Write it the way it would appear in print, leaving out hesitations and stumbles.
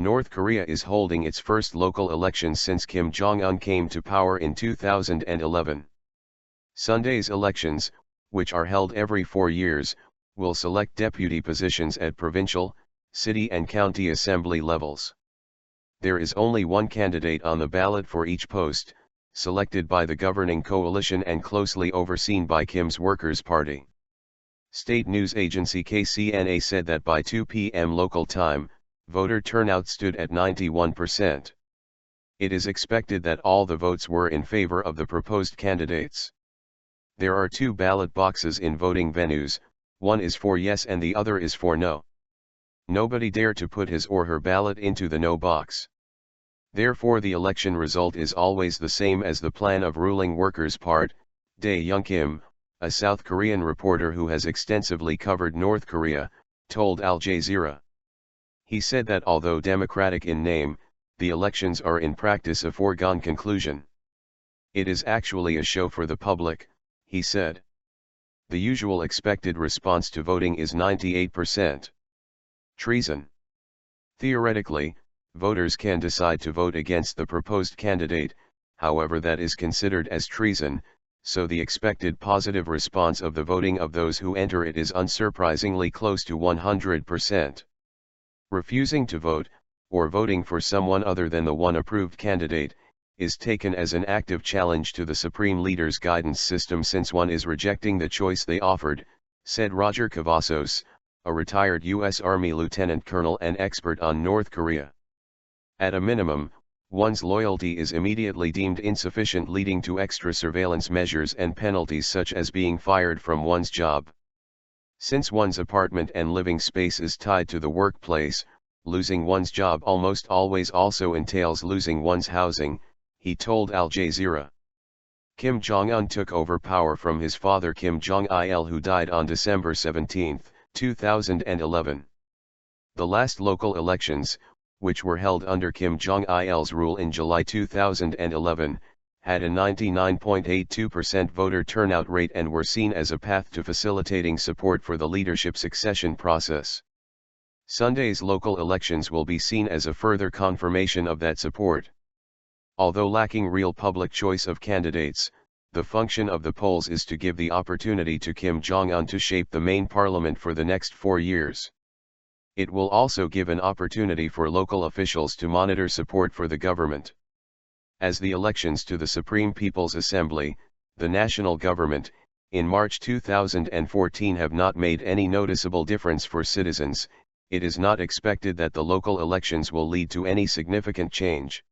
North Korea is holding its first local elections since Kim Jong-un came to power in 2011. Sunday's elections, which are held every 4 years, will select deputy positions at provincial, city and county assembly levels. There is only one candidate on the ballot for each post, selected by the governing coalition and closely overseen by Kim's Workers' Party. State news agency KCNA said that by 2 p.m. local time, voter turnout stood at 91%. It is expected that all the votes were in favor of the proposed candidates. There are 2 ballot boxes in voting venues, one is for yes and the other is for no. Nobody dare to put his or her ballot into the no box. Therefore the election result is always the same as the plan of ruling Workers' Party, Dae Young-kim, a South Korean reporter who has extensively covered North Korea, told Al Jazeera. He said that although democratic in name, the elections are in practice a foregone conclusion. It is actually a show for the public, he said. The usual expected response to voting is 98%. Treason. Theoretically, voters can decide to vote against the proposed candidate, however that is considered as treason, so the expected positive response of the voting of those who enter it is unsurprisingly close to 100%. Refusing to vote, or voting for someone other than the one approved candidate, is taken as an active challenge to the Supreme Leader's guidance system since one is rejecting the choice they offered, said Roger Cavazos, a retired U.S. Army lieutenant colonel and expert on North Korea. At a minimum, one's loyalty is immediately deemed insufficient, leading to extra surveillance measures and penalties such as being fired from one's job. Since one's apartment and living space is tied to the workplace, losing one's job almost always also entails losing one's housing, he told Al Jazeera. Kim Jong-un took over power from his father Kim Jong-il, who died on December 17, 2011. The last local elections, which were held under Kim Jong-il's rule in July 2011, had a 99.82% voter turnout rate and were seen as a path to facilitating support for the leadership succession process. Sunday's local elections will be seen as a further confirmation of that support. Although lacking real public choice of candidates, the function of the polls is to give the opportunity to Kim Jong-un to shape the main parliament for the next 4 years. It will also give an opportunity for local officials to monitor support for the government. As the elections to the Supreme People's Assembly, the national government, in March 2014 have not made any noticeable difference for citizens, it is not expected that the local elections will lead to any significant change.